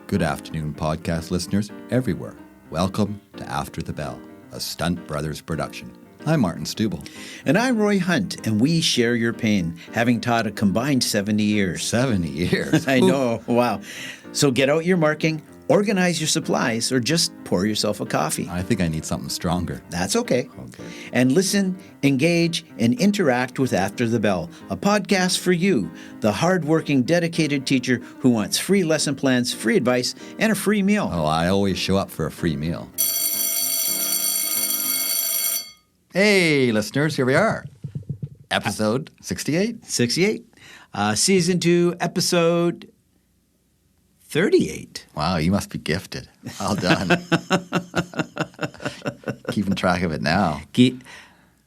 Good afternoon, podcast listeners everywhere. Welcome to After the Bell, a Stunt Brothers production. I'm Martin Stubel. And I'm Roy Hunt, and we share your pain, having taught a combined 70 years. 70 years? I know, wow. So get out your marking, organize your supplies, or just pour yourself a coffee. I think I need something stronger. That's okay. And listen, engage, and interact with After the Bell, a podcast for you, the hardworking, dedicated teacher who wants free lesson plans, free advice, and a free meal. Oh, I always show up for a free meal. Hey, listeners, here we are. Episode 68. 68. Season 2, episode 38. Wow, you must be gifted. Well done. Keeping track of it now.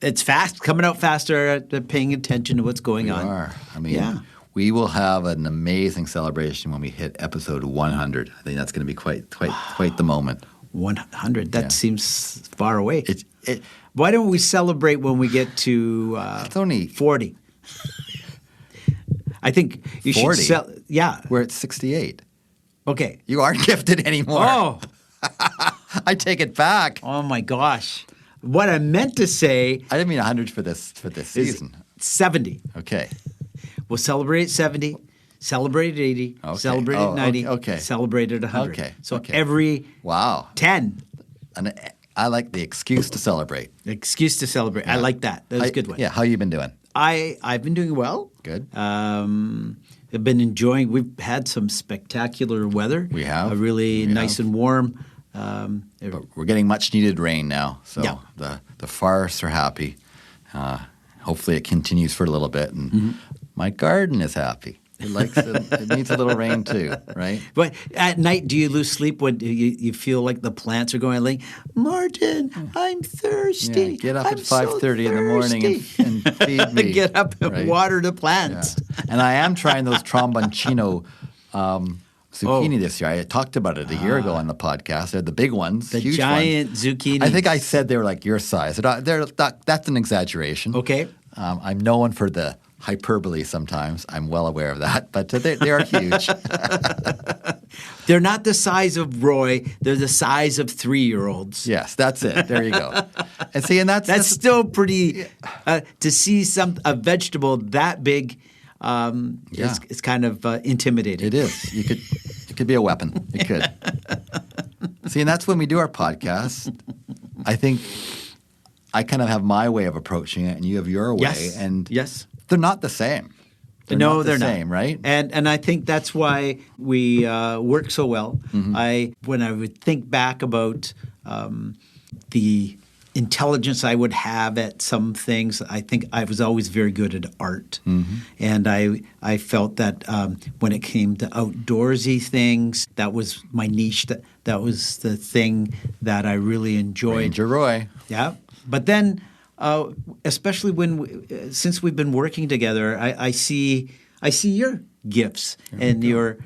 It's fast, coming out faster, paying attention to what's going on. We are. I mean, we will have an amazing celebration when we hit episode 100. I think that's going to be quite the moment. 100. That seems far away. It Why don't we celebrate when we get to it's only 40? I think you 40? should yeah. We're at 68. Okay. You aren't gifted anymore. Oh. I take it back. Oh my gosh. What I meant to say I didn't mean 100 for this season. 70. Okay. We'll celebrate 70, celebrate 80, celebrate 90, celebrate 100. Okay. So every 10. And I like the excuse to celebrate. Excuse to celebrate. Yeah. I like that. That was a good one. Yeah. How you been doing? I've been doing well. Good. I've been enjoying. We've had some spectacular weather. We have. Nice and warm. But we're getting much needed rain now, so the forests are happy. Hopefully, it continues for a little bit, and my garden is happy. It needs a little rain too, right? But at night, do you lose sleep when you feel like the plants are going like, Martin, I'm thirsty. Yeah, get up at 5:30 in the morning and feed me. Get up and water the plants. Yeah. And I am trying those tromboncino zucchini this year. I talked about it a year ago on the podcast. They're the big ones, the huge giant ones. zucchini. I think I said they were like your size. That's an exaggeration. Okay. I'm known for the hyperbole sometimes. I'm well aware of that, but they are huge. They're not the size of Roy. They're the size of 3-year-olds. Yes, that's it. There you go. And see, and that's still pretty to see a vegetable that big. It's kind of intimidating. It is. It could be a weapon. It could. See, and that's when we do our podcast. I think I kind of have my way of approaching it, and you have your way. Yes. And yes. They're not the same. They're not the same, right? And I think that's why we work so well. Mm-hmm. When I would think back about the intelligence I would have at some things, I think I was always very good at art. Mm-hmm. And I felt that when it came to outdoorsy things, that was my niche. That was the thing that I really enjoyed. Ranger Roy. Yeah. But then especially since we've been working together, I see your gifts and your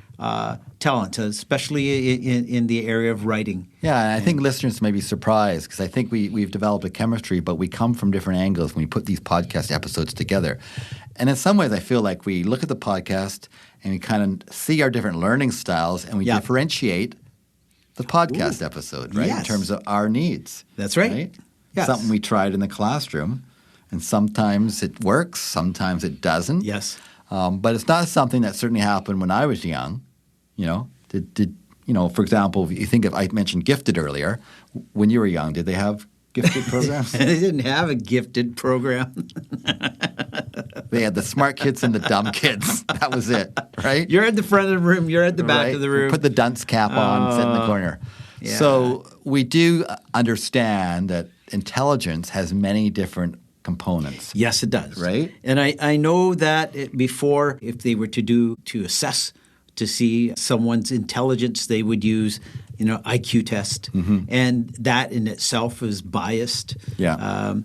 talent, especially in the area of writing. Yeah, and I think listeners may be surprised because I think we've developed a chemistry, but we come from different angles when we put these podcast episodes together. And in some ways, I feel like we look at the podcast and we kind of see our different learning styles and we differentiate the podcast episode, right, in terms of our needs. That's right. Yes. Something we tried in the classroom, and sometimes it works, sometimes it doesn't. Yes. But it's not something that certainly happened when I was young. You know, for example, if you think of, I mentioned gifted earlier. When you were young, did they have gifted programs? They didn't have a gifted program. They had the smart kids and the dumb kids. That was it, right? You're at the front of the room. You're at the back of the room. Put the dunce cap on, sit in the corner. Yeah. So we do understand that intelligence has many different components. Yes, it does. Right? And I know that before, if they were to assess to see someone's intelligence, they would use, IQ test. Mm-hmm. And that in itself is biased. Yeah.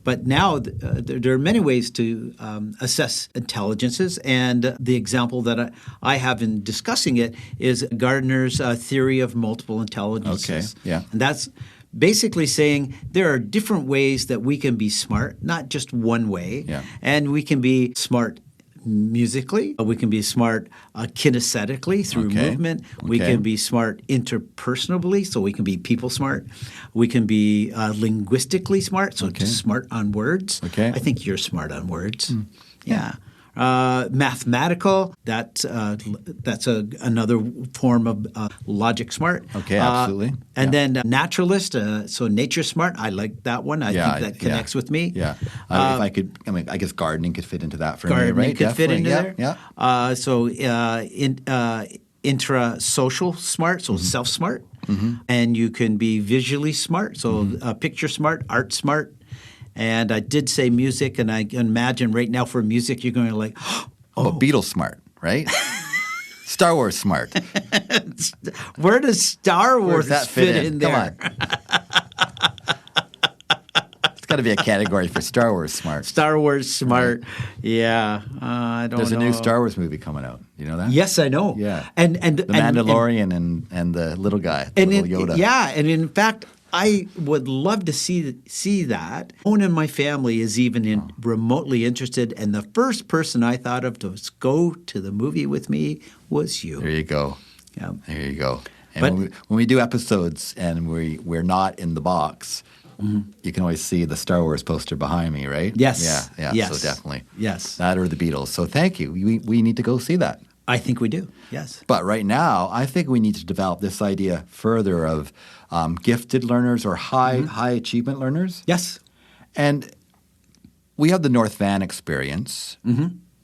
But now there are many ways to assess intelligences, and the example that I have in discussing it is Gardner's theory of multiple intelligences. Okay, yeah. And that's basically saying there are different ways that we can be smart, not just one way, and we can be smart musically. We can be smart kinesthetically through movement. We can be smart interpersonally, so we can be people smart. We can be linguistically smart, so just smart on words. I think you're smart on words. Yeah. Mathematical, that's another form of logic smart. Absolutely. And then naturalist, so nature smart. I like that one. I think that connects with me. Yeah. If I could, I guess gardening could fit into that for me, right? Gardening could fit into there. Yeah. So intra-social smart, so self-smart. And you can be visually smart, so picture smart, art smart. And I did say music, and I can imagine right now for music, you're going like, But Beatles smart, right? Star Wars smart. Where does Star Wars fit in there? Come on. It's got to be a category for Star Wars smart. Star Wars smart. Yeah. I don't know. There's a new Star Wars movie coming out. You know that? Yes, I know. Yeah. And the Mandalorian and the little guy, little Yoda. And in fact, I would love to see that. No one in my family is even remotely interested, and the first person I thought of to go to the movie with me was you. There you go. Yeah. There you go. And when we do episodes and we're not in the box, you can always see the Star Wars poster behind me, right? Yes. Yeah. Yes. So definitely. Yes. That or the Beatles. So thank you. We need to go see that. I think we do, yes. But right now, I think we need to develop this idea further of gifted learners or high achievement learners. Yes. And we have the North Van experience.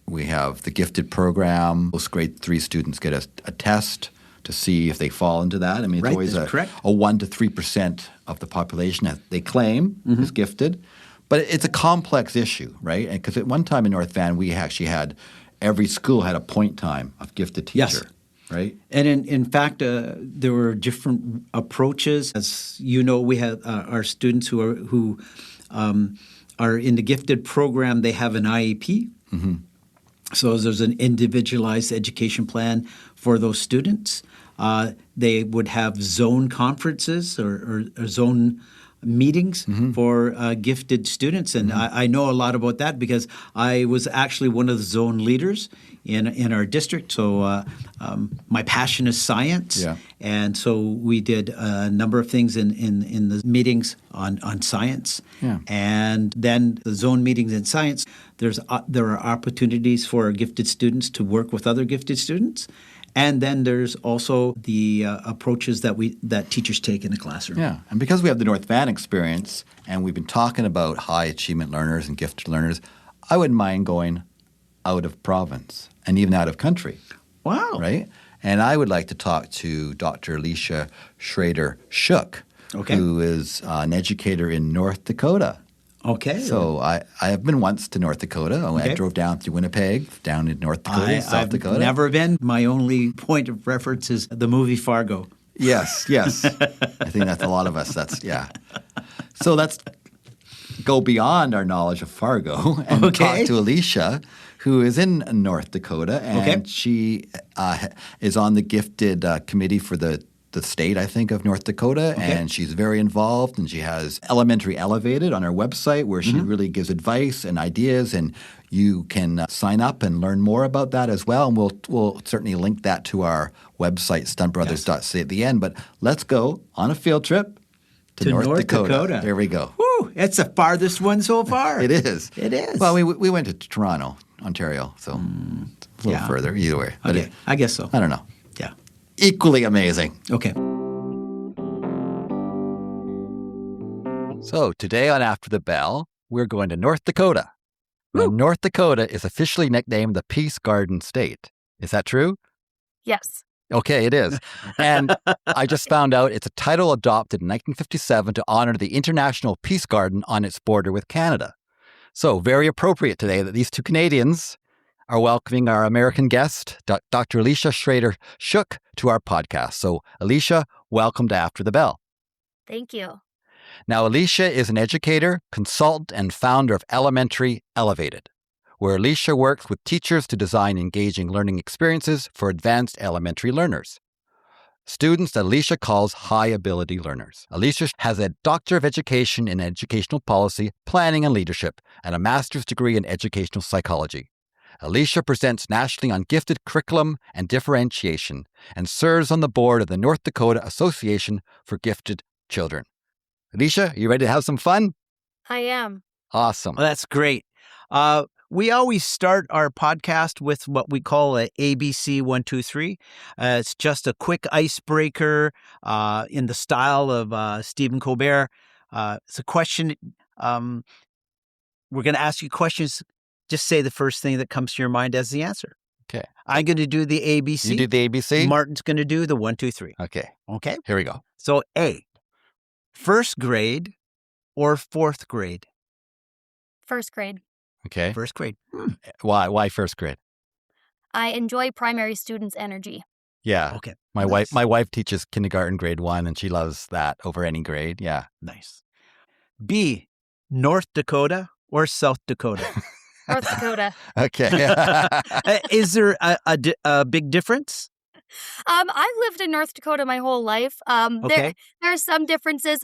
We have the gifted program. Most grade 3 students get a test to see if they fall into that. I mean, it's always a 1 to 3% of the population that they claim is gifted. But it's a complex issue, right? Because at one time in North Van, we actually had every school had a point time of gifted teacher, right? And in fact, there were different approaches. As you know, we have our students who are in the gifted program. They have an IEP. So there's an individualized education plan for those students. They would have zone conferences or zone meetings for gifted students. And I know a lot about that because I was actually one of the zone leaders in our district. So my passion is science. Yeah. And so we did a number of things in the meetings on science. Yeah. And then the zone meetings in science, there are opportunities for gifted students to work with other gifted students. And then there's also the approaches that teachers take in the classroom. Yeah, and because we have the North Van experience and we've been talking about high achievement learners and gifted learners, I wouldn't mind going out of province and even out of country. Wow. Right? And I would like to talk to Dr. Alicia Schroeder-Schock, who is an educator in North Dakota. Okay. So I have been once to North Dakota. I drove down through Winnipeg, down in North Dakota, South Dakota. I've never been. My only point of reference is the movie Fargo. Yes. I think that's a lot of us. So let's go beyond our knowledge of Fargo and talk to Alicia, who is in North Dakota, and she is on the gifted committee for the state, I think, of North Dakota, and she's very involved, and she has Elementary Elevated on her website where she really gives advice and ideas, and you can sign up and learn more about that as well, and we'll certainly link that to our website, stuntbrothers.ca at the end. But let's go on a field trip to North Dakota. There we go. Woo! It's the farthest one so far. It is. It is. Well, we went to Toronto, Ontario, so it's a little further either way. But I guess so. I don't know. Yeah. Equally amazing. Okay. So today on After the Bell, we're going to North Dakota. Now, North Dakota is officially nicknamed the Peace Garden State. Is that true? Yes. Okay, it is. And I just found out it's a title adopted in 1957 to honor the International Peace Garden on its border with Canada. So very appropriate today that these two Canadians are welcoming our American guest, Dr. Alicia Schroeder-Schock, to our podcast. So, Alicia, welcome to After the Bell. Thank you. Now, Alicia is an educator, consultant, and founder of Elementary Elevated, where Alicia works with teachers to design engaging learning experiences for advanced elementary learners. Students that Alicia calls high-ability learners. Alicia has a Doctor of Education in Educational Policy, Planning and Leadership, and a master's degree in Educational Psychology. Alicia presents nationally on gifted curriculum and differentiation and serves on the board of the North Dakota Association for Gifted Children. Alicia, you ready to have some fun? I am. Awesome. Well, that's great. We always start our podcast with what we call a ABC 1, 2, 3. It's just a quick icebreaker in the style of Stephen Colbert. It's a question. We're going to ask you questions. Just say the first thing that comes to your mind as the answer. Okay. I'm going to do the ABC. You do the ABC? Martin's going to do the 1, 2, 3. Okay. Okay. Here we go. So A, first grade or fourth grade? First grade. Okay. First grade. Why first grade? I enjoy primary students' energy. Yeah. Okay. My Nice. wife teaches kindergarten grade 1 and she loves that over any grade. Yeah. Nice. B, North Dakota or South Dakota? North Dakota. Okay. Is there a big difference? I've lived in North Dakota my whole life. Okay. There are some differences.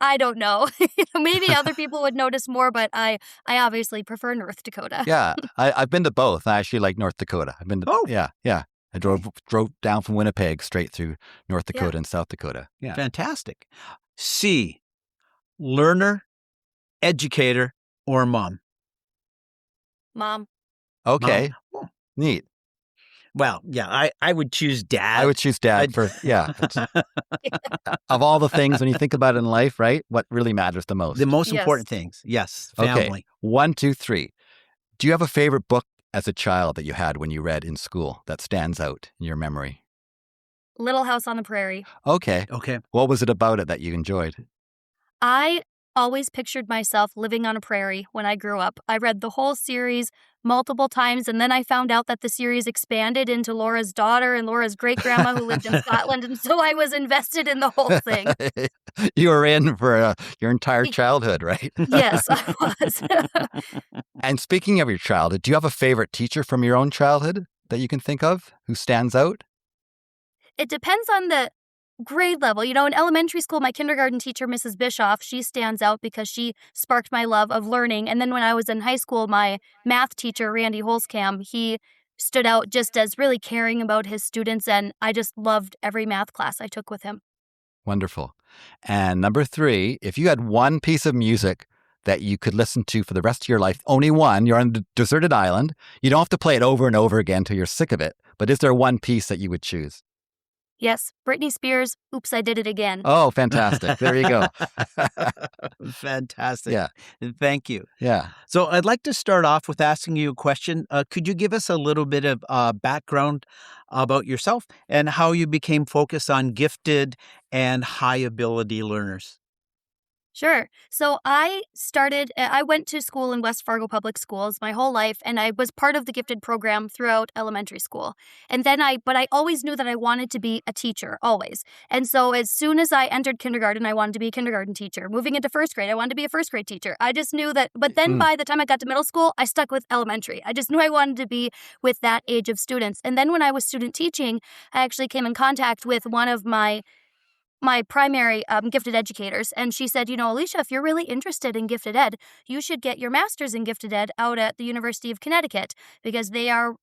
I don't know. Maybe other people would notice more, but I obviously prefer North Dakota. Yeah. I've been to both. I actually like North Dakota. I've been to Yeah. I drove down from Winnipeg straight through North Dakota and South Dakota. Yeah. Fantastic. C, learner, educator, or mom? Mom. Okay. Mom. Neat. Well, yeah, I would choose dad. I would choose dad for, of all the things, when you think about it in life, right? What really matters the most? The most Yes. important things. Yes, family. Okay. 1, 2, 3. Do you have a favorite book as a child that you had when you read in school that stands out in your memory? Little House on the Prairie. Okay. Okay. What was it about it that you enjoyed? I always pictured myself living on a prairie when I grew up. I read the whole series multiple times, and then I found out that the series expanded into Laura's daughter and Laura's great-grandma who lived in Scotland, and so I was invested in the whole thing. You were in for your entire childhood, right? Yes, I was. And speaking of your childhood, do you have a favorite teacher from your own childhood that you can think of who stands out? It depends on the grade level. You know, in elementary school, my kindergarten teacher, Mrs. Bischoff, she stands out because she sparked my love of learning. And then when I was in high school, my math teacher, Randy Holzcam, he stood out just as really caring about his students. And I just loved every math class I took with him. Wonderful. And number 3, if you had one piece of music that you could listen to for the rest of your life, only one, you're on a deserted island, you don't have to play it over and over again till you're sick of it. But is there one piece that you would choose? Yes, Britney Spears, Oops, I Did It Again. Oh, fantastic. There you go. Fantastic. Yeah. Thank you. Yeah. So I'd like to start off with asking you a question. Could you give us a little bit of background about yourself and how you became focused on gifted and high ability learners? Sure. So I went to school in West Fargo Public Schools my whole life, and I was part of the gifted program throughout elementary school. And then but I always knew that I wanted to be a teacher, always. And so as soon as I entered kindergarten, I wanted to be a kindergarten teacher. Moving into first grade, I wanted to be a first grade teacher. I just knew that, but then by the time I got to middle school, I stuck with elementary. I just knew I wanted to be with that age of students. And then when I was student teaching, I actually came in contact with one of my primary gifted educators. And she said, Alicia, if you're really interested in gifted ed, you should get your master's in gifted ed out at the University of Connecticut because they are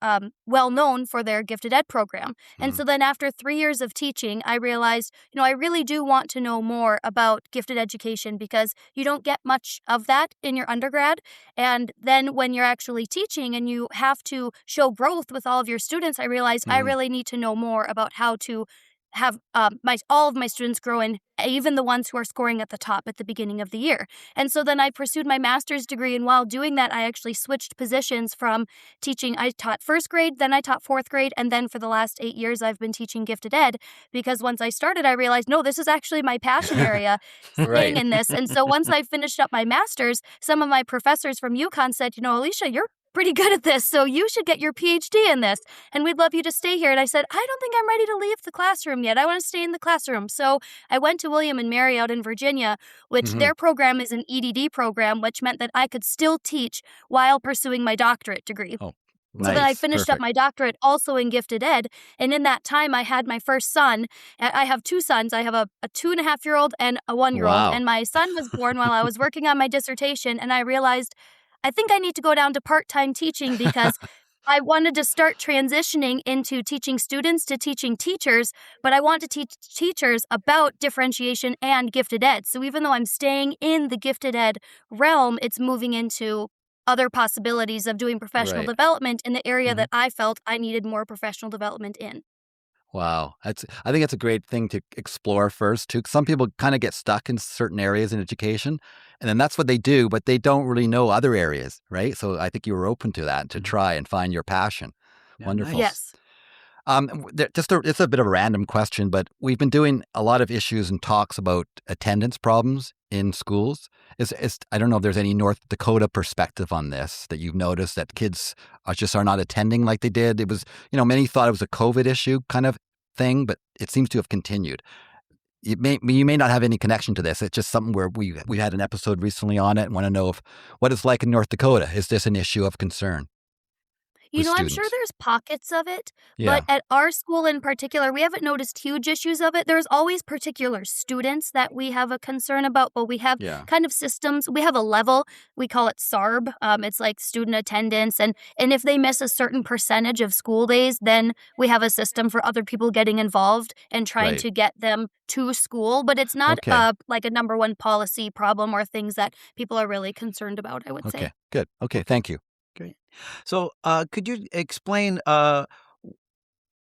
well known for their gifted ed program. And so then after 3 years of teaching, I realized, I really do want to know more about gifted education because you don't get much of that in your undergrad. And then when you're actually teaching and you have to show growth with all of your students, I realized I really need to know more about how to have all of my students grow in, even the ones who are scoring at the top at the beginning of the year. And so then I pursued my master's degree, and while doing that, I actually switched positions from teaching. I taught first grade, then I taught fourth grade, and then for the last 8 years, I've been teaching gifted ed because once I started, I realized, no, this is actually my passion area, staying in this. And so once I finished up my master's, some of my professors from UConn said, Alicia, you're pretty good at this, so you should get your PhD in this, and we'd love you to stay here. And I said, I don't think I'm ready to leave the classroom yet. I want to stay in the classroom. So I went to William and Mary out in Virginia, which their program is an EDD program, which meant that I could still teach while pursuing my doctorate degree. Oh, So then I finished up my doctorate also in gifted ed. And in that time, I had my first son. I have 2 sons. I have a 2.5-year-old and a 1-year-old. Wow. And my son was born while I was working on my dissertation. And I realized I think I need to go down to part-time teaching because I wanted to start transitioning into teaching students to teaching teachers, but I want to teach teachers about differentiation and gifted ed. So even though I'm staying in the gifted ed realm, it's moving into other possibilities of doing professional Right. development in the area Mm-hmm. that I felt I needed more professional development in. Wow. I think it's a great thing to explore first too. 'Cause some people kind of get stuck in certain areas in education, and then that's what they do, but they don't really know other areas, right? So I think you were open to that, to try and find your passion. Yeah, Wonderful. nice. Yes. It's a bit of a random question, but we've been doing a lot of issues and talks about attendance problems in schools. I don't know if there's any North Dakota perspective on this that you've noticed that kids are not attending like they did. It was, many thought it was a COVID issue kind of thing, but it seems to have continued. You may not have any connection to this. It's just something where we had an episode recently on it and want to know what it's like in North Dakota. Is this an issue of concern with I'm sure students? there's pockets of it, Yeah, but at our school in particular, we haven't noticed huge issues of it. There's always particular students that we have a concern about, but we have yeah. kind of systems. We have a level, we call it SARB. It's like student attendance. And if they miss a certain percentage of school days, then we have a system for other people getting involved and trying Right. to get them to school. But it's not Okay. like a number one policy problem or things that people are really concerned about, I would say. Okay. Good. Okay. Thank you. Great. So, could you explain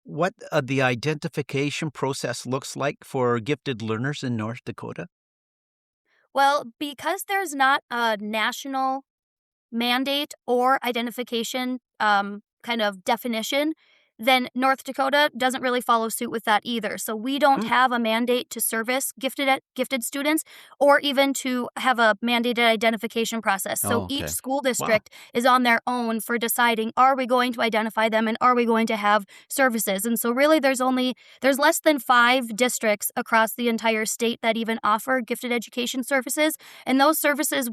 what the identification process looks like for gifted learners in North Dakota? Well, because there's not a national mandate or identification kind of definition, then North Dakota doesn't really follow suit with that either. So we don't Mm. have a mandate to service gifted students or even to have a mandated identification process. So Oh, each okay. school Wow. district is on their own for deciding, are we going to identify them and are we going to have services? And so really there's less than 5 districts across the entire state that even offer gifted education services, and those services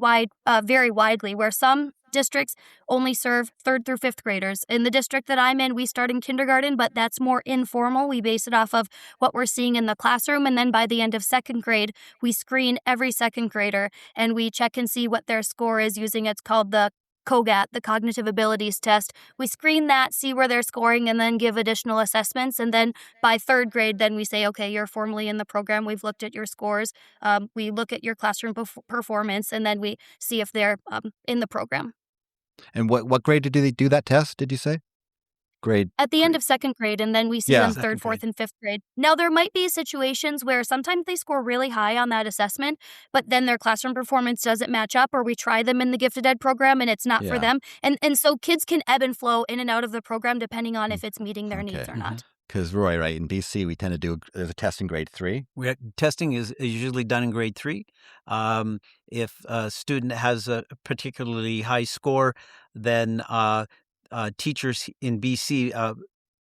vary widely, where some districts only serve 3rd through 5th graders. In the district that I'm in, we start in kindergarten, but that's more informal. We base it off of what we're seeing in the classroom. And then by the end of 2nd grade, we screen every 2nd grader and we check and see what their score is using, it's called the COGAT, the Cognitive Abilities Test. We screen that, see where they're scoring, and then give additional assessments. And then by 3rd grade, then we say, okay, you're formally in the program. We've looked at your scores. We look at your classroom performance, and then we see if they're in the program. And what grade did they do that test, did you say? Grade. At the end of 2nd grade, and then we see Yeah. them 2nd 3rd, 4th, grade. and 5th grade. Now, there might be situations where sometimes they score really high on that assessment, but then their classroom performance doesn't match up, or we try them in the gifted ed program and it's not for Yeah. them. And so kids can ebb and flow in and out of the program depending on if it's meeting their needs Okay. or not. Because Roy, right, in BC, we tend to there's a test in grade 3. Testing is usually done in grade 3. If a student has a particularly high score, then teachers in BC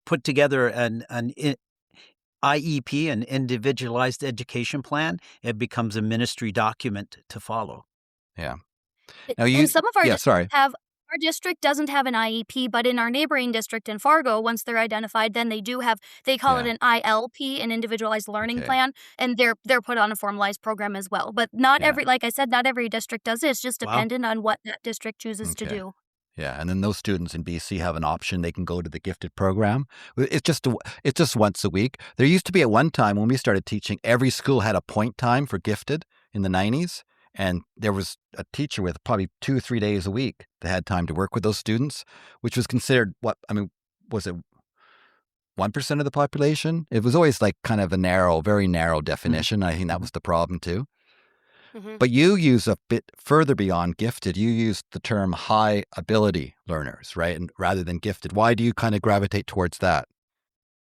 put together an IEP, an individualized education plan. It becomes a ministry document to follow. Yeah. It- Now and some of our yeah, sorry. our district doesn't have an IEP, but in our neighboring district in Fargo, once they're identified, then they call it Yeah. an ILP, an individualized learning Okay. plan, and they're put on a formalized program as well. But not Yeah. like I said, not every district does it. It's just Wow. dependent on what that district chooses to Okay. do. Yeah, and then those students in BC have an option. They can go to the gifted program. It's just once a week. There used to be at one time when we started teaching, every school had a point time for gifted in the 90s. And there was a teacher with probably 2 or 3 days a week that had time to work with those students, which was considered was it 1% of the population? It was always like kind of a very narrow definition. I think that was the problem too. Mhm. But you use a bit further beyond gifted. You use the term high ability learners, right? And rather than gifted. Why do you kind of gravitate towards that?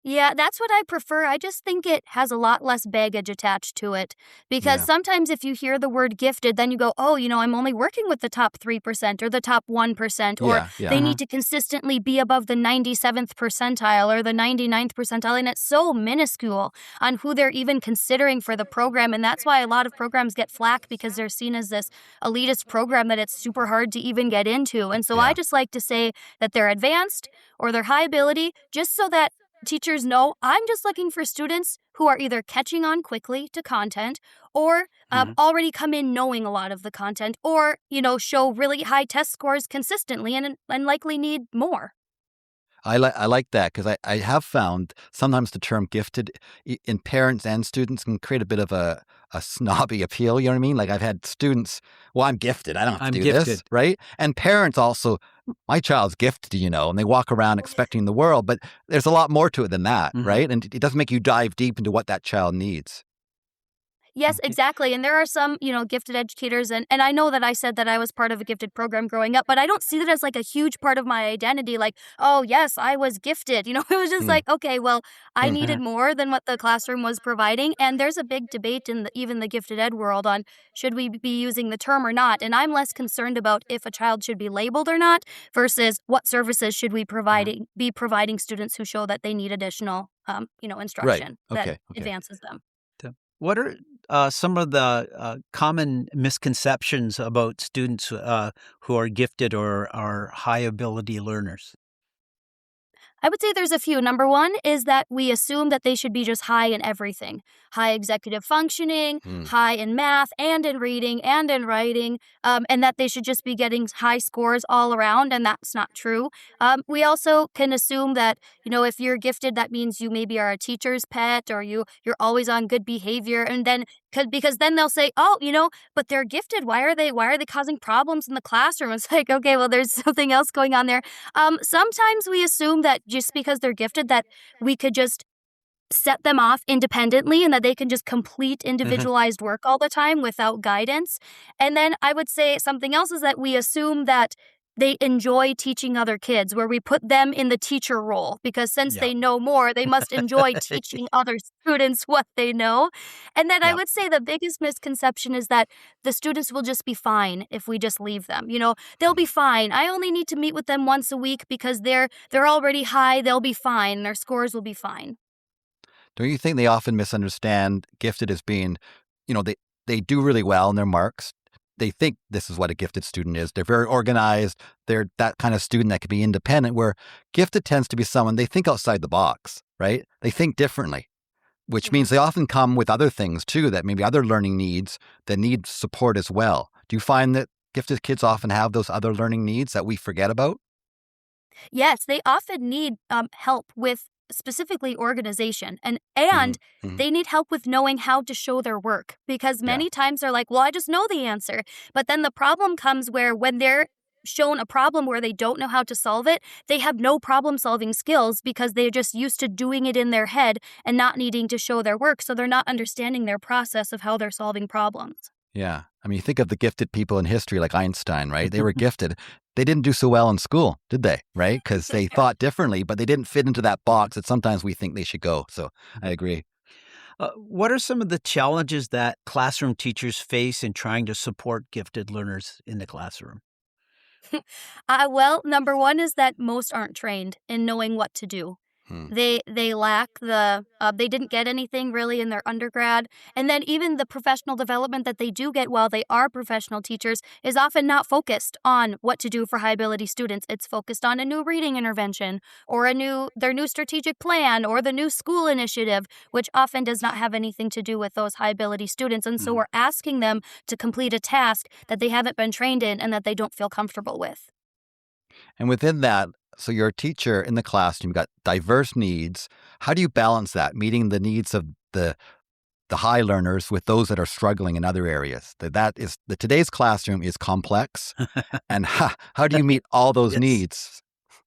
Yeah, that's what I prefer. I just think it has a lot less baggage attached to it. Because Yeah. sometimes if you hear the word gifted, then you go, oh, I'm only working with the top 3% or the top 1%, or Yeah, yeah. they need to consistently be above the 97th percentile or the 99th percentile. And it's so minuscule on who they're even considering for the program. And that's why a lot of programs get flack, because they're seen as this elitist program that it's super hard to even get into. And so Yeah. I just like to say that they're advanced or they're high ability, just so that teachers know I'm just looking for students who are either catching on quickly to content or already come in knowing a lot of the content, or, show really high test scores consistently and likely need more. I like that because I have found sometimes the term gifted in parents and students can create a bit of a snobby appeal. You know what I mean? Like I've had students, well, I'm gifted. I don't have to I'm do gifted. this, right? And parents also, my child's gifted, and they walk around expecting the world. But there's a lot more to it than that, right? And it doesn't make you dive deep into what that child needs. Yes, exactly. And there are some, gifted educators. And I know that I said that I was part of a gifted program growing up, but I don't see that as like a huge part of my identity. Like, oh, yes, I was gifted. It was just like, okay, well, I needed more than what the classroom was providing. And there's a big debate in even the gifted ed world on should we be using the term or not. And I'm less concerned about if a child should be labeled or not versus what services should we be providing students who show that they need additional, instruction that advances them. What are some of the common misconceptions about students who are gifted or are high ability learners? I would say there's a few. Number one is that we assume that they should be just high in everything. High executive functioning, high in math and in reading and in writing, and that they should just be getting high scores all around, and that's not true. We also can assume that, if you're gifted, that means you maybe are a teacher's pet or you're always on good behavior, and then because then they'll say, oh, but they're gifted. Why are they causing problems in the classroom? It's like, okay, well, there's something else going on there. Sometimes we assume that just because they're gifted that we could just set them off independently and that they can just complete individualized work all the time without guidance. And then I would say something else is that we assume that they enjoy teaching other kids, where we put them in the teacher role, because since they know more, they must enjoy teaching other students what they know. And then I would say the biggest misconception is that the students will just be fine if we just leave them. They'll be fine. I only need to meet with them once a week because they're already high. They'll be fine. Their scores will be fine. Don't you think they often misunderstand gifted as being, they do really well in their marks. They think this is what a gifted student is. They're very organized. They're that kind of student that can be independent, where gifted tends to be someone, they think outside the box, right? They think differently, which means they often come with other things too, that maybe other learning needs that need support as well. Do you find that gifted kids often have those other learning needs that we forget about? Yes, they often need help with specifically organization and they need help with knowing how to show their work, because many times they're like, well, I just know the answer. But then the problem comes where when they're shown a problem where they don't know how to solve it, they have no problem solving skills because they're just used to doing it in their head and not needing to show their work. So they're not understanding their process of how they're solving problems. Yeah. I mean, you think of the gifted people in history like Einstein, right? They were gifted. They didn't do so well in school, did they? Right? Because they thought differently, but they didn't fit into that box that sometimes we think they should go. So I agree. What are some of the challenges that classroom teachers face in trying to support gifted learners in the classroom? Well, number one is that most aren't trained in knowing what to do. They lack they didn't get anything really in their undergrad. And then even the professional development that they do get while they are professional teachers is often not focused on what to do for high ability students. It's focused on a new reading intervention or their new strategic plan or the new school initiative, which often does not have anything to do with those high ability students. And so we're asking them to complete a task that they haven't been trained in and that they don't feel comfortable with. And within that, so you're a teacher in the classroom, you've got diverse needs. How do you balance that, meeting the needs of the high learners with those that are struggling in other areas? Today's classroom is complex. And how do you meet all those needs?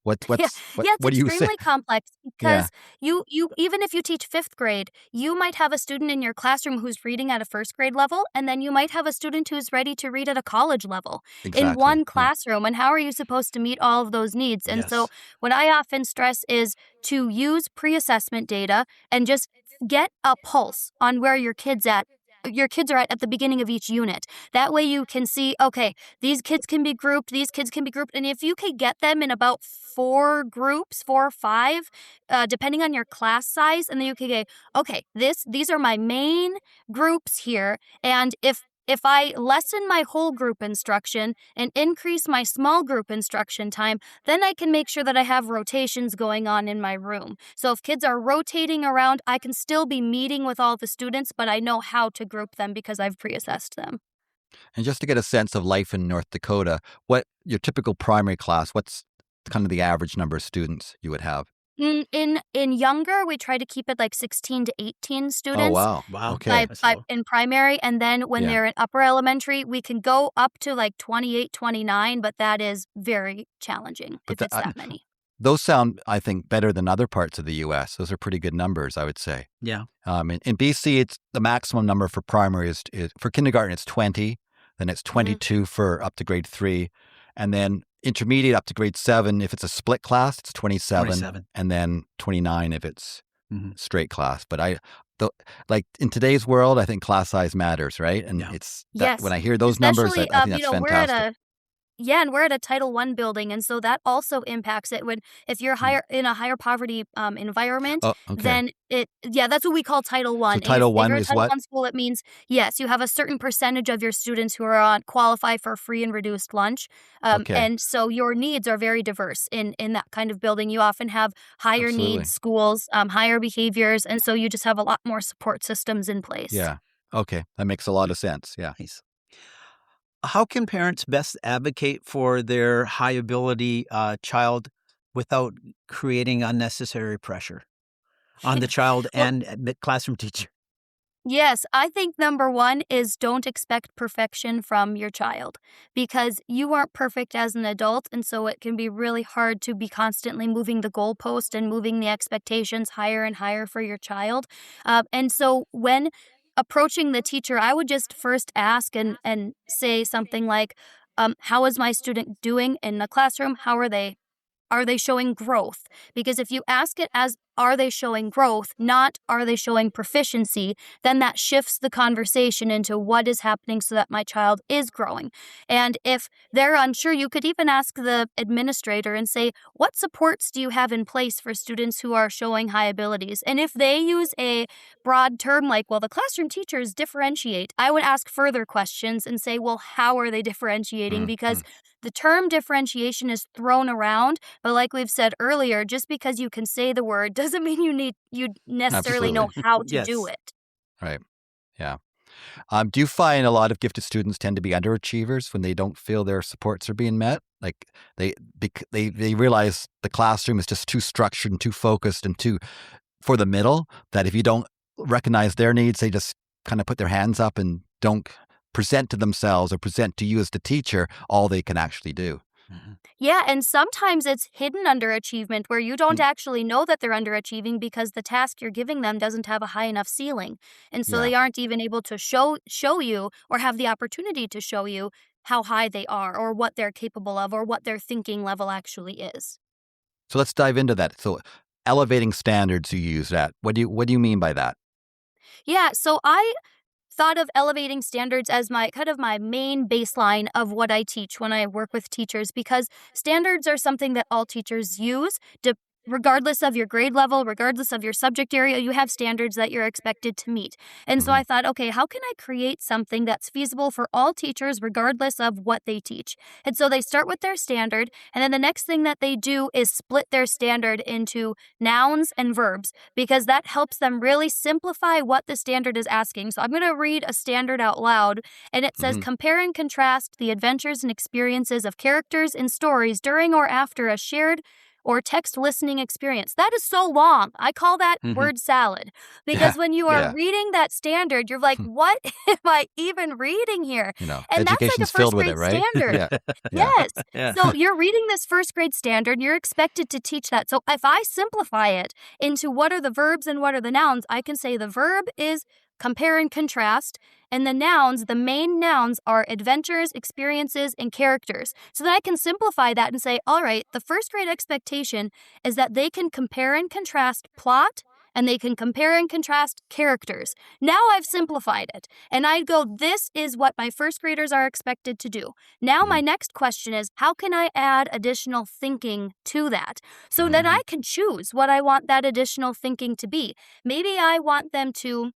What do you say? It's extremely complex because you even if you teach fifth grade, you might have a student in your classroom who's reading at a first grade level, and then you might have a student who's ready to read at a college level in one classroom. And how are you supposed to meet all of those needs? And so what I often stress is to use pre-assessment data and just get a pulse on where your kids are at the beginning of each unit. That way you can see, okay, these kids can be grouped, these kids can be grouped. And if you could get them in about 4 groups, 4 or 5, depending on your class size, and then you could get, okay, these are my main groups here. And if I lessen my whole group instruction and increase my small group instruction time, then I can make sure that I have rotations going on in my room. So if kids are rotating around, I can still be meeting with all the students, but I know how to group them because I've pre-assessed them. And just to get a sense of life in North Dakota, what your typical primary class, what's kind of the average number of students you would have? In younger, we try to keep it like 16 to 18 Oh, students. wow. Wow. Okay. That's By low. in primary, and then when Yeah. they're in upper elementary, we can go up to like 28, 29, but that is very challenging But if the- it's that many. Those sound, I think, better than other parts of the U.S. Those are pretty good numbers, I would say. Yeah. In BC, it's the maximum number for primary is for kindergarten, it's 20. Then it's 22 for up to grade 3. And then intermediate up to grade 7, if it's a split class, it's 27. 27. And then 29 if it's Mhm. straight class. But like in today's world, I think class size matters, right? And Yeah. it's Yes. when I hear those numbers, I Especially, think that's fantastic. we're at a Title I building, and so that also impacts it. If you're in a higher poverty environment, Oh, okay. then that's what we call Title I. So And Title if I you're a is Title what? I school, it means yes, you have a certain percentage of your students who are qualify for free and reduced lunch, Okay. and so your needs are very diverse in that kind of building. You often have higher Absolutely. needs schools, higher behaviors, and so you just have a lot more support systems in place. Yeah. Okay. That makes a lot of sense. Yeah. Nice. How can parents best advocate for their high ability child without creating unnecessary pressure on the child Well, and the classroom teacher? Yes, I think number one is don't expect perfection from your child, because you aren't perfect as an adult, and so it can be really hard to be constantly moving the goalpost and moving the expectations higher and higher for your child. And so when approaching the teacher, I would just first ask and say something like, how is my student doing in the classroom? How are they? Are they showing growth? Because if you ask it as, are they showing growth, not are they showing proficiency, then that shifts the conversation into what is happening so that my child is growing. And if they're unsure, you could even ask the administrator and say, what supports do you have in place for students who are showing high abilities? And if they use a broad term like, well, the classroom teachers differentiate, I would ask further questions and say, well, how are they differentiating? Because the term differentiation is thrown around, but like we've said earlier, just because you can say the word doesn't mean you necessarily know Absolutely. how to Yes. do it. Right. Yeah. Do you find a lot of gifted students tend to be underachievers when they don't feel their supports are being met? Like they realize the classroom is just too structured and too focused and too for the middle, that if you don't recognize their needs, they just kind of put their hands up and don't present to themselves or present to you as the teacher all they can actually do. Yeah, and sometimes it's hidden underachievement where you don't actually know that they're underachieving because the task you're giving them doesn't have a high enough ceiling. And so Yeah. they aren't even able to show you or have the opportunity to show you how high they are or what they're capable of or what their thinking level actually is. So let's dive into that. So elevating standards, you use that. What do you mean by that? Yeah, so I thought of elevating standards as my main baseline of what I teach when I work with teachers, because standards are something that all teachers use. Regardless of your grade level, regardless of your subject area, you have standards that you're expected to meet. And so I thought, okay, how can I create something that's feasible for all teachers regardless of what they teach? And so they start with their standard, and then the next thing that they do is split their standard into nouns and verbs, because that helps them really simplify what the standard is asking. So I'm going to read a standard out loud, and it says, compare and contrast the adventures and experiences of characters in stories during or after a shared or text listening experience. That is so long. I call that word salad, because when you are Yeah. reading that standard, you're like, what am I even reading here? You know, And that's like a education's first filled with grade it, right? standard. Yeah. Yes. Yeah. So you're reading this first grade standard, and you're expected to teach that. So if I simplify it into what are the verbs and what are the nouns, I can say the verb is compare and contrast, and the nouns, the main nouns, are adventures, experiences, and characters. So then I can simplify that and say, all right, the first grade expectation is that they can compare and contrast plot, and they can compare and contrast characters. Now I've simplified it, and I go, this is what my first graders are expected to do. Now my next question is, how can I add additional thinking to that? So then I can choose what I want that additional thinking to be. Maybe I want them to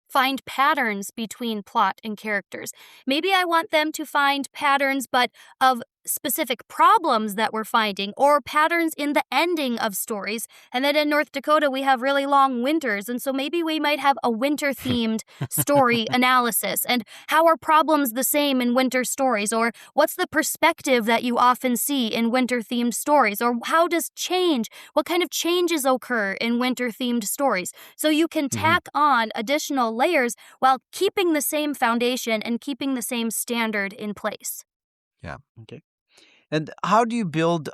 find patterns between plot and characters. Maybe I want them to find patterns, but of specific problems that we're finding or patterns in the ending of stories. And then in North Dakota, we have really long winters. And so maybe we might have a winter-themed story analysis. And how are problems the same in winter stories? Or what's the perspective that you often see in winter-themed stories? Or how does what kind of changes occur in winter-themed stories? So you can tack on additional layers while keeping the same foundation and keeping the same standard in place. Yeah. Okay. And how do you build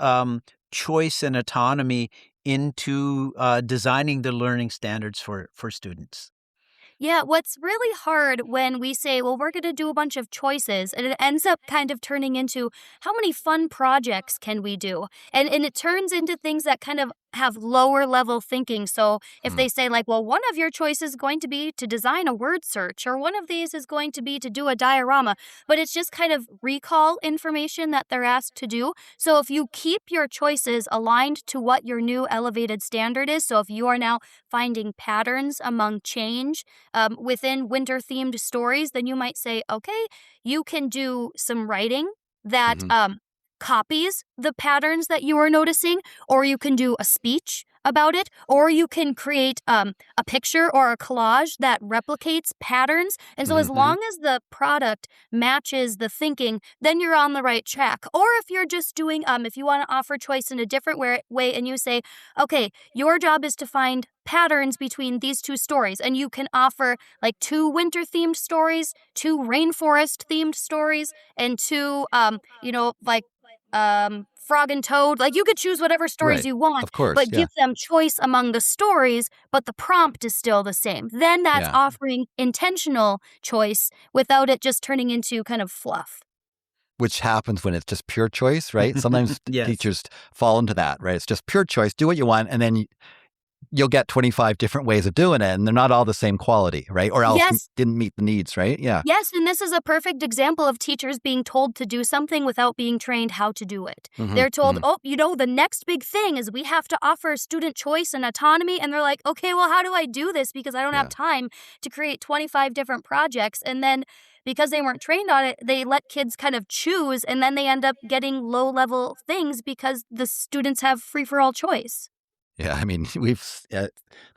choice and autonomy into designing the learning standards for students? Yeah, what's really hard when we say, well, we're going to do a bunch of choices, and it ends up kind of turning into how many fun projects can we do? And it turns into things that kind of have lower level thinking. So if they say like, well, one of your choices is going to be to design a word search, or one of these is going to be to do a diorama, but it's just kind of recall information that they're asked to do. So if you keep your choices aligned to what your new elevated standard is, so if you are now finding patterns among change within winter-themed stories, then you might say, okay, you can do some writing that copies the patterns that you are noticing, or you can do a speech about it, or you can create a picture or a collage that replicates patterns. And so as long as the product matches the thinking, then you're on the right track. Or if you're just doing, if you want to offer choice in a different way and you say, okay, your job is to find patterns between these two stories, and you can offer like 2 winter-themed stories, 2 rainforest-themed stories, and 2, Frog and Toad. Like you could choose whatever stories you want, Of course, but yeah. give them choice among the stories, but the prompt is still the same. Then that's offering intentional choice without it just turning into kind of fluff. Which happens when it's just pure choice, right? Sometimes Yes. teachers fall into that, right? It's just pure choice, do what you want, and then you'll get 25 different ways of doing it, and they're not all the same quality, right? Or else didn't meet the needs, right? Yeah. Yes, and this is a perfect example of teachers being told to do something without being trained how to do it. They're told, the next big thing is we have to offer student choice and autonomy, and they're like, okay, well, how do I do this? Because I don't have time to create 25 different projects. And then because they weren't trained on it, they let kids kind of choose, and then they end up getting low-level things because the students have free-for-all choice. Yeah, I mean,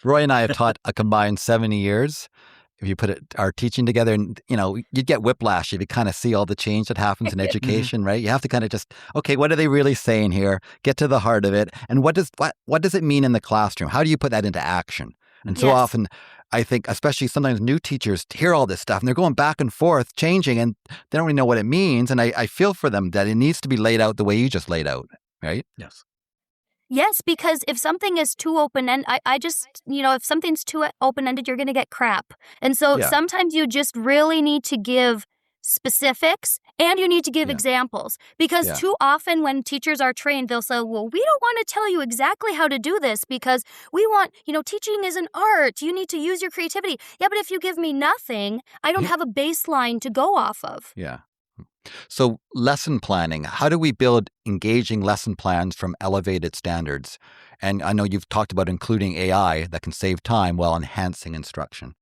Roy and I have taught a combined 70 years. If you put our teaching together, and you'd get whiplash if you kind of see all the change that happens in education, right? You have to kind of just, okay, what are they really saying here? Get to the heart of it, and what does it mean in the classroom? How do you put that into action? And so often, I think, especially sometimes new teachers hear all this stuff, and they're going back and forth, changing, and they don't really know what it means. And I feel for them that it needs to be laid out the way you just laid out, right? Yes. Yes, because if something is too open-ended, if something's too open-ended, you're going to get crap. And so sometimes you just really need to give specifics and you need to give examples. Because too often when teachers are trained, they'll say, well, we don't want to tell you exactly how to do this because we want, teaching is an art. You need to use your creativity. Yeah, but if you give me nothing, I don't have a baseline to go off of. Yeah. So lesson planning, how do we build engaging lesson plans from elevated standards? And I know you've talked about including AI that can save time while enhancing instruction.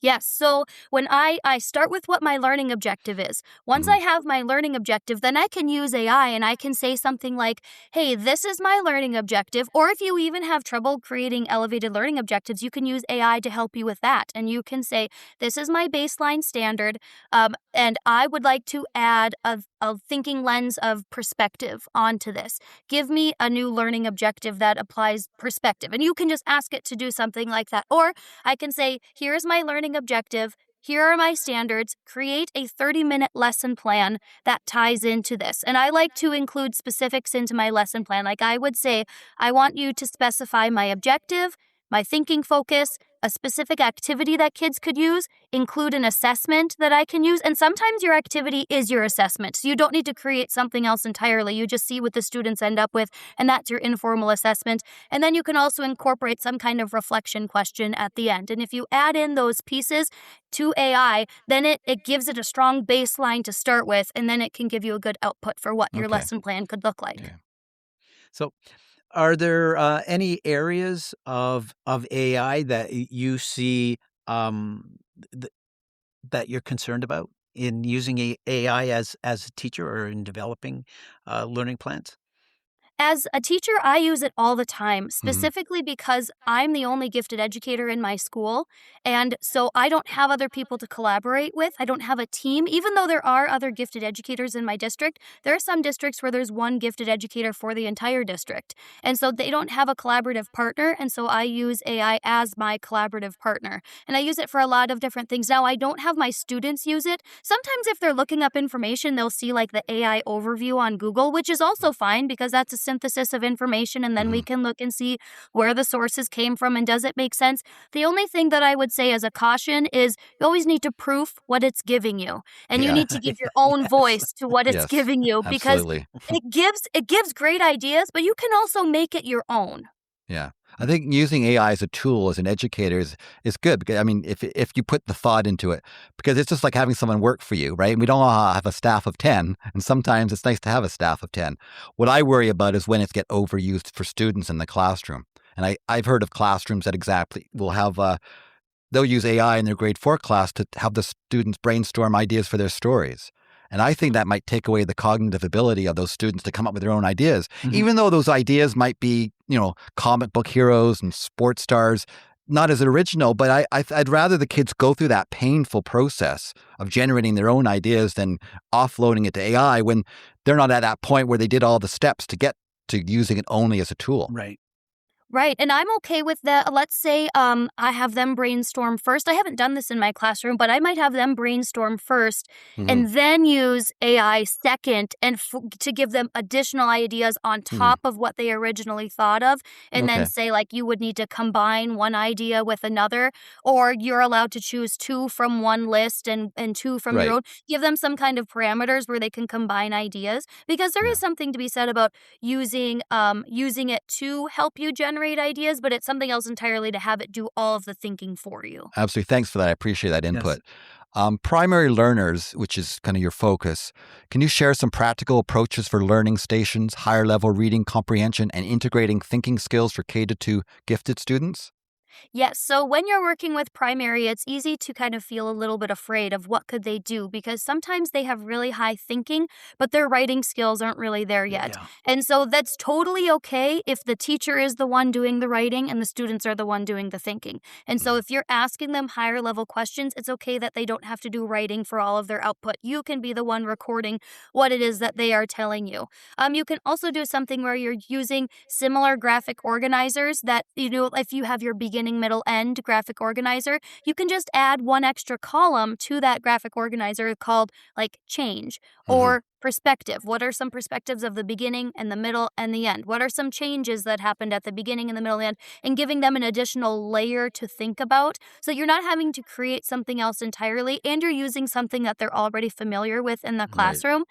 Yes. So when I start with what my learning objective is. Once I have my learning objective, then I can use AI and I can say something like, hey, this is my learning objective. Or if you even have trouble creating elevated learning objectives, you can use AI to help you with that. And you can say, this is my baseline standard. And I would like to add a thinking lens of perspective onto this. Give me a new learning objective that applies perspective. And you can just ask it to do something like that. Or I can say, here's my learning objective. Here are my standards. Create a 30-minute lesson plan that ties into this. And I like to include specifics into my lesson plan. Like I would say, I want you to specify my objective, my thinking focus, a specific activity that kids could use, include an assessment that I can use. And sometimes your activity is your assessment. So you don't need to create something else entirely. You just see what the students end up with, and that's your informal assessment. And then you can also incorporate some kind of reflection question at the end. And if you add in those pieces to AI, then it gives it a strong baseline to start with, and then it can give you a good output for what your lesson plan could look like. Okay. So are there any areas of AI that you see that you're concerned about? in using AI as a teacher or in developing learning plans? As a teacher, I use it all the time, Hmm. specifically because I'm the only gifted educator in my school. And so I don't have other people to collaborate with. I don't have a team. Even though there are other gifted educators in my district, there are some districts where there's one gifted educator for the entire district. And so they don't have a collaborative partner. And so I use AI as my collaborative partner. And I use it for a lot of different things. Now, I don't have my students use it. Sometimes if they're looking up information, they'll see like the AI overview on Google, which is also fine because that's a synthesis of information, and then we Hmm. can look and see where the sources came from and does it make sense. The only thing that I would say as a caution is you always need to proof what it's giving you, and you Yeah. need to give your own Yes. voice to what it's Yes. giving you, because Absolutely. it gives great ideas, but you can also make it your own. Yeah. I think using AI as a tool as an educator is good because I mean if you put the thought into it, because it's just like having someone work for you, right? And we don't all have a staff of 10, and sometimes it's nice to have a staff of 10. What I worry about is when it's get overused for students in the classroom. And I've heard of classrooms that exactly will have they'll use AI in their grade 4 class to have the students brainstorm ideas for their stories. And I think that might take away the cognitive ability of those students to come up with their own ideas, Mhm. even though those ideas might be, comic book heroes and sports stars, not as original. But I'd rather the kids go through that painful process of generating their own ideas than offloading it to AI when they're not at that point where they did all the steps to get to using it only as a tool. Right. Right, and I'm okay with that. Let's say I have them brainstorm first. I haven't done this in my classroom, but I might have them brainstorm first Mhm. and then use AI second and to give them additional ideas on Mhm. top of what they originally thought of. And then Okay. say, like, you would need to combine one idea with another, or you're allowed to choose two from one list and two from your Right. own. Give them some kind of parameters where they can combine ideas, because there Yeah. is something to be said about using it to help you generate ideas, but it's something else entirely to have it do all of the thinking for you. Absolutely. Thanks for that. I appreciate that Yes. input. Primary learners, which is kind of your focus, can you share some practical approaches for learning stations, higher level reading comprehension, and integrating thinking skills for K to 2 gifted students? Yes, so when you're working with primary, it's easy to kind of feel a little bit afraid of what could they do, because sometimes they have really high thinking, but their writing skills aren't really there yet. Yeah. And so that's totally okay if the teacher is the one doing the writing and the students are the one doing the thinking. And so if you're asking them higher level questions, it's okay that they don't have to do writing for all of their output. You can be the one recording what it is that they are telling you. You can also do something where you're using similar graphic organizers that, if you have your beginning, middle, end graphic organizer, you can just add one extra column to that graphic organizer called like change Mhm. or perspective. What are some perspectives of the beginning and the middle and the end? What are some changes that happened at the beginning and the middle and end? And giving them an additional layer to think about. So you're not having to create something else entirely, and you're using something that they're already familiar with in the Right. classroom.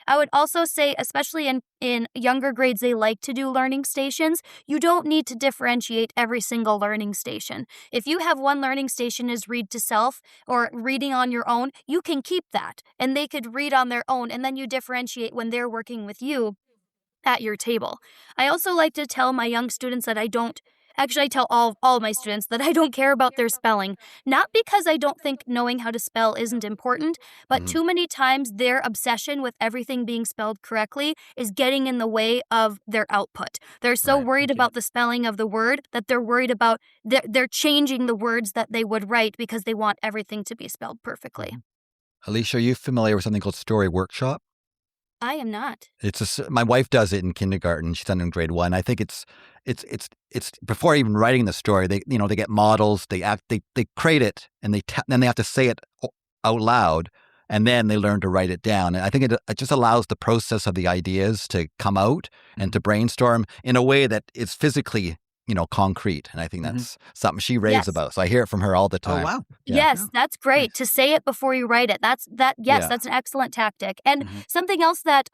I would also say, especially in younger grades, they like to do learning stations. You don't need to differentiate every single learning station. If you have one learning station is read to self or reading on your own, you can keep that, and they could read on their own, and then you differentiate when they're working with you at your table. I also like to tell my young students that I don't actually I tell all my students that I don't care about their spelling, not because I don't think knowing how to spell isn't important, but Mhm. too many times their obsession with everything being spelled correctly is getting in the way of their output. They're so Right. worried Okay. about the spelling of the word that they're worried about they're changing the words that they would write because they want everything to be spelled perfectly. Mhm. Alicia, are you familiar with something called Story Workshop? I am not. My wife does it in kindergarten. She's done it in grade 1. I think it's before even writing the story. They get models. They create it, and then they have to say it out loud, and then they learn to write it down. And I think it just allows the process of the ideas to come out and to brainstorm in a way that is physically concrete. And I think Mhm. that's something she raves Yes. about. So I hear it from her all the Oh, time. wow. Yeah. Yes, Yeah. that's great Nice. to say it before you write it. Yes, Yeah. that's an excellent tactic. And Mhm. something else that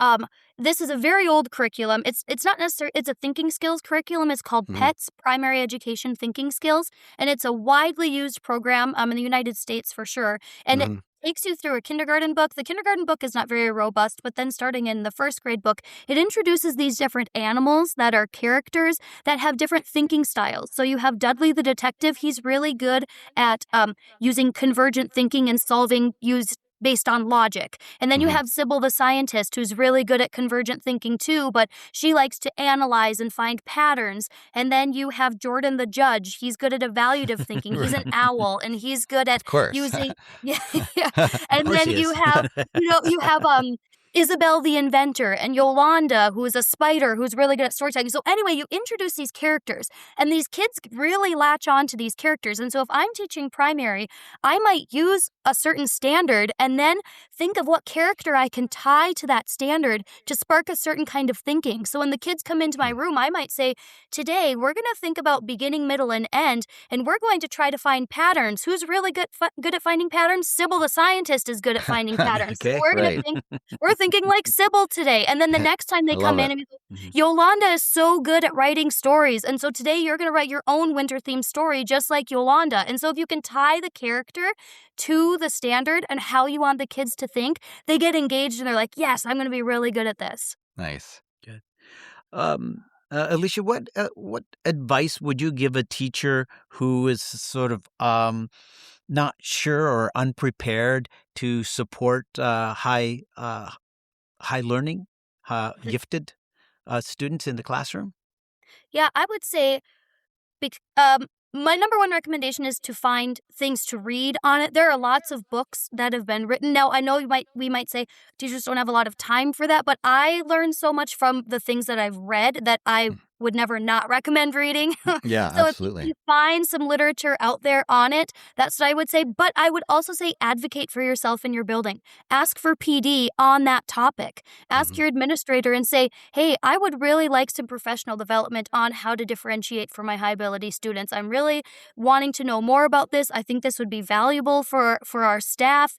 this is a very old curriculum. It's not necessarily it's a thinking skills curriculum. It's called Mhm. PETS, Primary Education Thinking Skills, and it's a widely used program in the United States for sure. And it Mhm. takes you through a kindergarten book. The kindergarten book is not very robust, but then starting in the first grade book, it introduces these different animals that are characters that have different thinking styles. So you have Dudley the detective. He's really good at using convergent thinking and based on logic. And then you have Sybil the scientist, who's really good at convergent thinking too, but she likes to analyze and find patterns. And then you have Jordan the judge. He's good at evaluative thinking. He's an owl, and he's good at Of course. using yeah. And course then he you is. have Isabel the inventor, and Yolanda, who is a spider who's really good at storytelling. So anyway, you introduce these characters, and these kids really latch on to these characters. And so if I'm teaching primary, I might use a certain standard and then think of what character I can tie to that standard to spark a certain kind of thinking. So when the kids come into my room, I might say, today we're going to think about beginning, middle, and end, and we're going to try to find patterns. Who's really good at finding patterns? Sybil the scientist is good at finding patterns. Okay, So we're going to think, we're thinking like Sybil today. And then the next time they I come love in, and we go, Yolanda is so good at writing stories. And so today you're going to write your own winter-themed story just like Yolanda. And so if you can tie the character to the standard and how you want the kids to think, they get engaged and they're like, yes, I'm going to be really good at this. Nice. Good. Alicia, what advice would you give a teacher who is sort of not sure or unprepared to support high learning, gifted students in the classroom? Yeah, I would say my number one recommendation is to find things to read on it. There are lots of books that have been written. Now, I know we might say teachers don't have a lot of time for that, but I learned so much from the things that I've read that I would never not recommend reading. Yeah, So absolutely. if you find some literature out there on it, that's what I would say. But I would also say advocate for yourself in your building. Ask for PD on that topic. Ask your administrator and say, hey, I would really like some professional development on how to differentiate for my high ability students. I'm really wanting to know more about this. I think this would be valuable for our staff.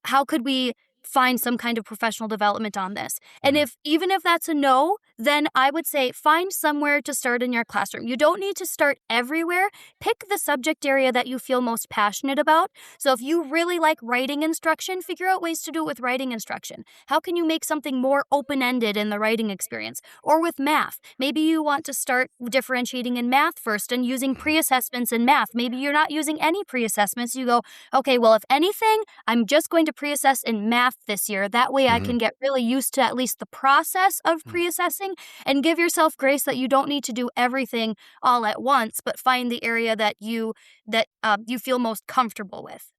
How could we find some kind of professional development on this? And even if that's a no, then I would say find somewhere to start in your classroom. You don't need to start everywhere. Pick the subject area that you feel most passionate about. So if you really like writing instruction, figure out ways to do it with writing instruction. How can you make something more open-ended in the writing experience? Or with math. Maybe you want to start differentiating in math first and using pre-assessments in math. Maybe you're not using any pre-assessments. You go, okay, well, if anything, I'm just going to pre-assess in math this year. That way I can get really used to at least the process of pre-assessing, and give yourself grace that you don't need to do everything all at once, but find the area that you feel most comfortable with.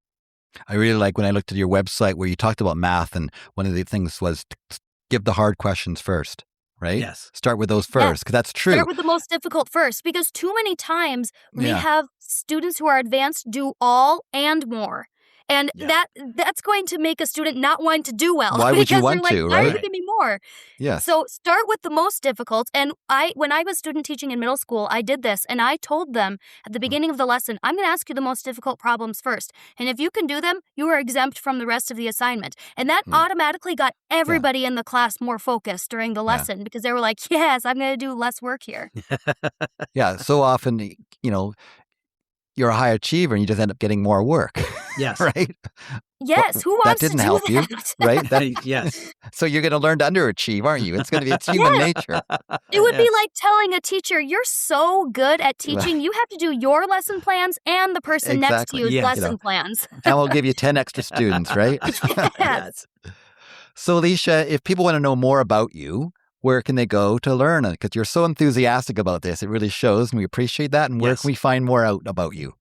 I really like when I looked at your website where you talked about math, and one of the things was to give the hard questions first, right? Yes. Start with those first, because that's true. Start with the most difficult first, because too many times we have students who are advanced do all and more. And that's going to make a student not want to do well. Why would you want like, to, why are you right? giving me more? Yes. So start with the most difficult. And when I was student teaching in middle school, I did this. And I told them at the beginning of the lesson, I'm going to ask you the most difficult problems first. And if you can do them, you are exempt from the rest of the assignment. And that automatically got everybody in the class more focused during the lesson, because they were like, yes, I'm going to do less work here. Yeah. So often, you're a high achiever and you just end up getting more work. Yes. Right? Yes, who wants that didn't to do help you, that? right? Yes. So you're going to learn to underachieve, aren't you? It's human nature. It would be like telling a teacher, you're so good at teaching, you have to do your lesson plans and the person next to you's lesson plans. And we'll give you 10 extra students, right? Yes. So Alicia, if people want to know more about you, where can they go to learn? Because you're so enthusiastic about this. It really shows, and we appreciate that. And where can we find more out about you?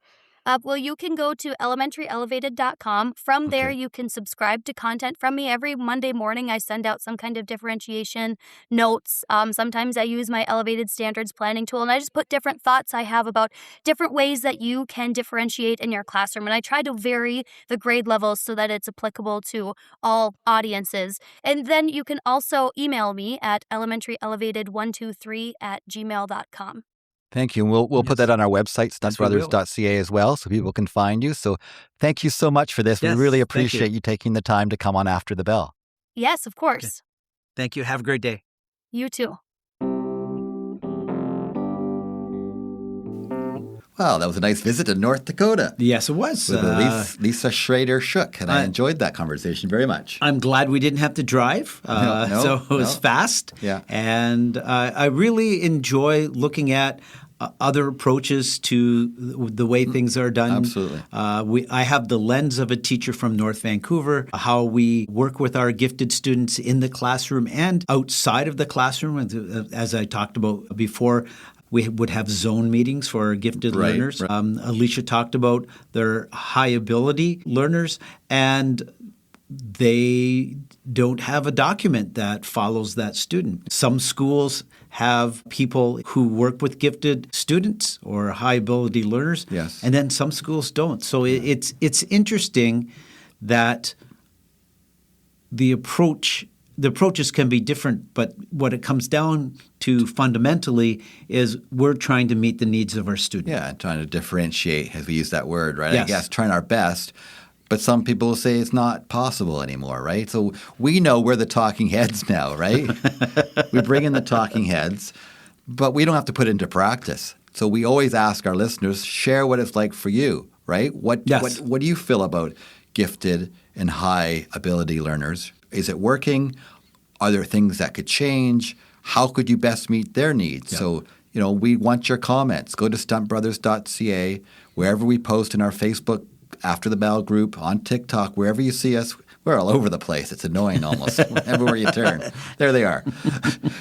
Well, you can go to elementaryelevated.com. From there, you can subscribe to content from me. Every Monday morning, I send out some kind of differentiation notes. Sometimes I use my Elevated Standards planning tool, and I just put different thoughts I have about different ways that you can differentiate in your classroom. And I try to vary the grade levels so that it's applicable to all audiences. And then you can also email me at elementaryelevated123@gmail.com. Thank you. And we'll put that on our website, stuntbrothers.ca as well, so people can find you. So thank you so much for this. Yes, we really thank appreciate you taking the time to come on After the Bell. Yes, of course. Okay. Thank you. Have a great day. You too. Well, that was a nice visit to North Dakota. Yes, it was. With Alicia Schroeder-Schock, and I enjoyed that conversation very much. I'm glad we didn't have to drive, so it was fast. Yeah. And I really enjoy looking at other approaches to the way things are done. Absolutely. I have the lens of a teacher from North Vancouver, how we work with our gifted students in the classroom and outside of the classroom. As I talked about before, we would have zone meetings for our gifted learners. Right. Alicia talked about their high ability learners, and they don't have a document that follows that student. Some schools have people who work with gifted students or high ability learners, yes, and then some schools don't. So it's interesting that the approaches can be different, but what it comes down to fundamentally is we're trying to meet the needs of our students. Yeah, trying to differentiate, as we use that word, right? Yes. I guess trying our best. But some people will say it's not possible anymore, right? So we know we're the talking heads now, right? We bring in the talking heads, but we don't have to put it into practice. So we always ask our listeners, share what it's like for you, right? What do you feel about gifted and high ability learners? Is it working? Are there things that could change? How could you best meet their needs? Yep. So, we want your comments. Go to stuntbrothers.ca, wherever we post in our Facebook After the Bell group, on TikTok, wherever you see us. We're all over the place. It's annoying almost. Everywhere you turn. There they are.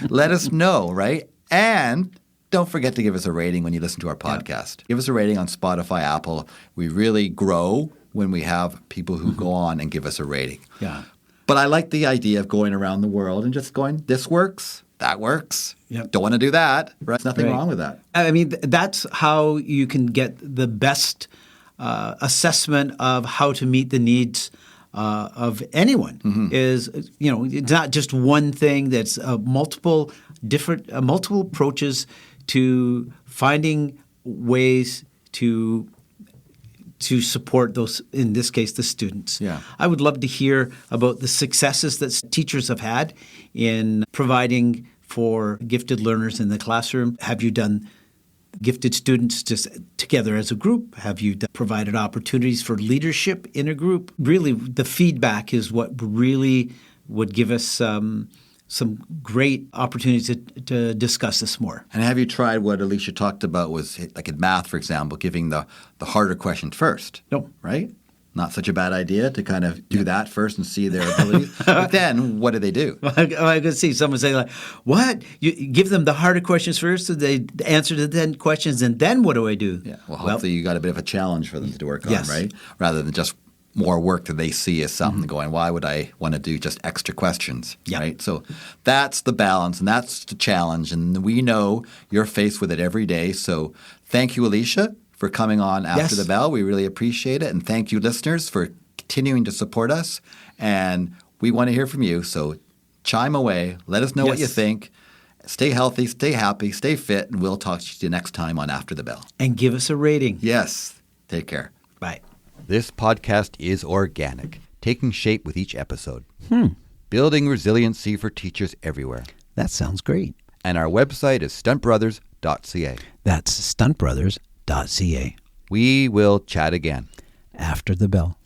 Let us know, right? And don't forget to give us a rating when you listen to our podcast. Give us a rating on Spotify, Apple. We really grow when we have people who go on and give us a rating. Yeah. But I like the idea of going around the world and just going, this works, that works. Yep. Don't want to do that. Right? There's nothing wrong with that. I mean, that's how you can get the best assessment of how to meet the needs of anyone. Mm-hmm. Is it's not just one thing. That's multiple approaches to finding ways to support those, in this case, the students. Yeah. I would love to hear about the successes that teachers have had in providing for gifted learners in the classroom. Have you done gifted students just together as a group? Have you provided opportunities for leadership in a group? Really, the feedback is what really would give us some great opportunities to discuss this more. And have you tried what Alicia talked about, was like in math, for example, giving the harder question first? No. Right? Not such a bad idea to kind of do that first and see their abilities. But then what do they do? I could see someone say like, what? You give them the harder questions first, so they answer the 10 questions, and then what do I do? Yeah. Well, hopefully you got a bit of a challenge for them to work on, yes. right? Rather than just more work that they see as something going, why would I want to do just extra questions, right? So that's the balance and that's the challenge. And we know you're faced with it every day. So thank you, Alicia, for coming on After the Bell. We really appreciate it. And thank you, listeners, for continuing to support us. And we want to hear from you. So chime away. Let us know what you think. Stay healthy, stay happy, stay fit, and we'll talk to you next time on After the Bell. And give us a rating. Yes. Take care. Bye. This podcast is organic, taking shape with each episode. Building resiliency for teachers everywhere. That sounds great. And our website is stuntbrothers.ca. That's stuntbrothers.ca. We will chat again. After the Bell.